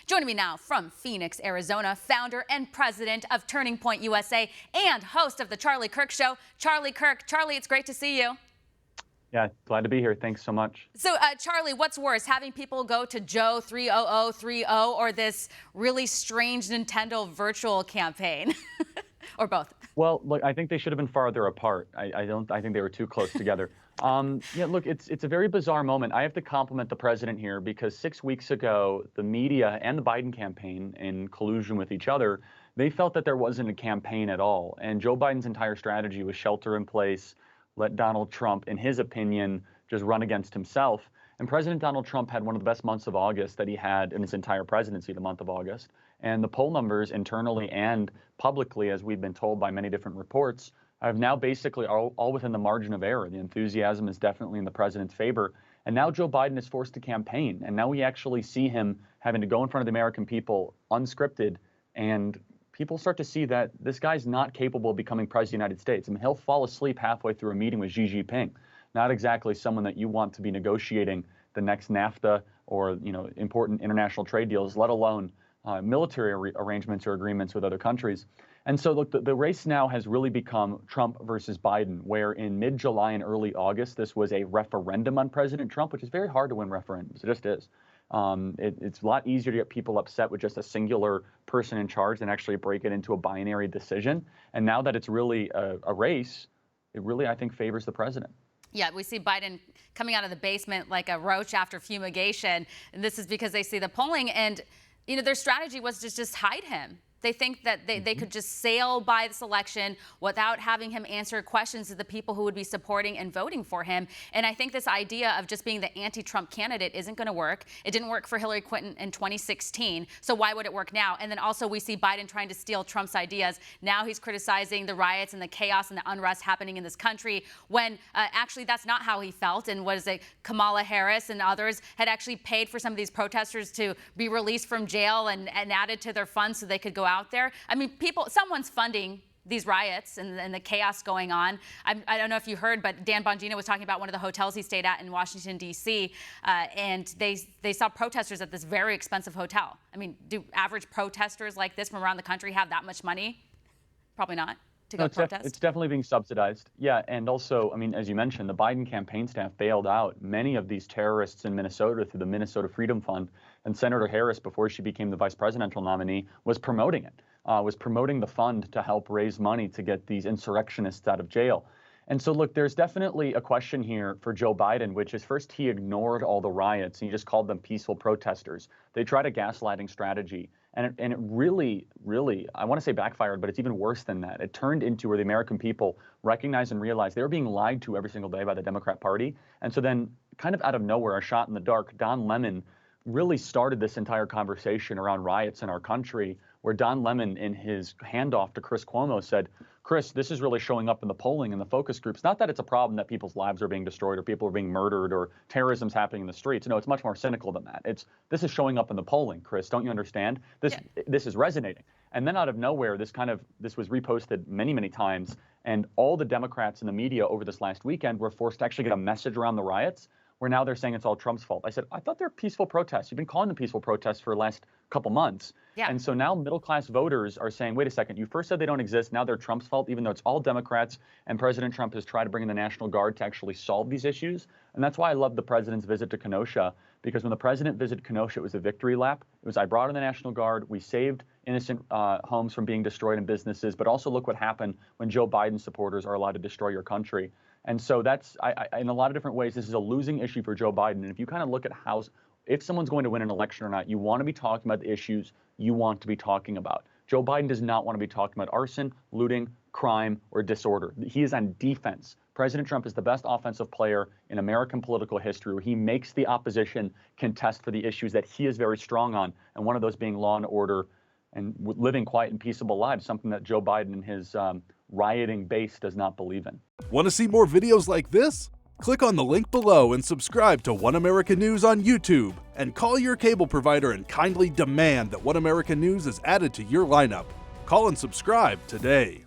Joining me now from Phoenix, Arizona, founder and president of Turning Point USA and host of the Charlie Kirk Show, Charlie Kirk. Charlie, it's great to see you. Yeah, glad to be here. Thanks so much. So, Charlie, what's worse, having people go to Joe 30030 or this really strange Nintendo virtual campaign, or both? Well, look, I think they should have been farther apart. I think they were too close together. Yeah, look, it's a very bizarre moment. I have to compliment the president here because 6 weeks ago, the media and the Biden campaign, in collusion with each other, they felt that there wasn't a campaign at all. And Joe Biden's entire strategy was shelter in place, let Donald Trump, in his opinion, just run against himself. And President Donald Trump had one of the best months of August that he had in his entire presidency, the month of August. And the poll numbers internally and publicly, as we've been told by many different reports, have now basically all within the margin of error. The enthusiasm is definitely in the president's favor. And now Joe Biden is forced to campaign. And now we actually see him having to go in front of the American people unscripted. And people start to see that this guy's not capable of becoming president of the United States. I mean, he'll fall asleep halfway through a meeting with Xi Jinping. Not exactly someone that you want to be negotiating the next NAFTA or, important international trade deals, let alone military arrangements or agreements with other countries. And so, look, the race now has really become Trump versus Biden, where in mid-July and early August, this was a referendum on President Trump, which is very hard to win referendums. It just is. It's a lot easier to get people upset with just a singular person in charge than actually break it into a binary decision. And now that it's really a race, it really, I think, favors the president. Yeah, we see Biden coming out of the basement like a roach after fumigation. And this is because they see the polling. And, their strategy was to just hide him. They think that they could just sail by this election without having him answer questions to the people who would be supporting and voting for him. And I think this idea of just being the anti-Trump candidate isn't going to work. It didn't work for Hillary Clinton in 2016. So why would it work now? And then also we see Biden trying to steal Trump's ideas. Now he's criticizing the riots and the chaos and the unrest happening in this country when actually that's not how he felt. And what is it? Kamala Harris and others had actually paid for some of these protesters to be released from jail and added to their funds so they could go out there. I mean, someone's funding these riots and the chaos going on. I don't know if you heard, but Dan Bongino was talking about one of the hotels he stayed at in Washington, D.C., and they saw protesters at this very expensive hotel. I mean, do average protesters like this from around the country have that much money? Probably not. To go protest? It's definitely being subsidized. Yeah, and also, I mean, as you mentioned, the Biden campaign staff bailed out many of these terrorists in Minnesota through the Minnesota Freedom Fund, and Senator Harris, before she became the vice presidential nominee, was promoting it, was promoting the fund to help raise money to get these insurrectionists out of jail. And so, look, there's definitely a question here for Joe Biden, which is first he ignored all the riots and he just called them peaceful protesters. They tried a gaslighting strategy. And it really, I want to say backfired, but it's even worse than that. It turned into where the American people recognized and realized they were being lied to every single day by the Democrat Party. And so then, kind of out of nowhere, a shot in the dark, Don Lemon really started this entire conversation around riots in our country, where Don Lemon, in his handoff to Chris Cuomo, said, Chris, this is really showing up in the polling and the focus groups. Not that it's a problem that people's lives are being destroyed or people are being murdered or terrorism's happening in the streets. No, it's much more cynical than that. This is showing up in the polling, Chris. Don't you understand? This is resonating. And then out of nowhere, this was reposted many, many times. And all the Democrats in the media over this last weekend were forced to actually get a message around the riots, where now they're saying it's all Trump's fault. I said, I thought they're peaceful protests. You've been calling them peaceful protests for the last couple months. Yeah. And so now middle-class voters are saying, wait a second, you first said they don't exist. Now they're Trump's fault, even though it's all Democrats. And President Trump has tried to bring in the National Guard to actually solve these issues. And that's why I love the president's visit to Kenosha, because when the president visited Kenosha, it was a victory lap. It was, I brought in the National Guard. We saved innocent homes from being destroyed and businesses. But also look what happened when Joe Biden supporters are allowed to destroy your country. And so that's, in a lot of different ways, this is a losing issue for Joe Biden. And if you kind of look at if someone's going to win an election or not, you want to be talking about the issues you want to be talking about. Joe Biden does not want to be talking about arson, looting, crime, or disorder. He is on defense. President Trump is the best offensive player in American political history, where he makes the opposition contest for the issues that he is very strong on, and one of those being law and order and living quiet and peaceable lives, something that Joe Biden and his rioting base does not believe in. Want to see more videos like this? Click on the link below and subscribe to One America News on YouTube, and call your cable provider and kindly demand that One America News is added to your lineup. Call and subscribe today.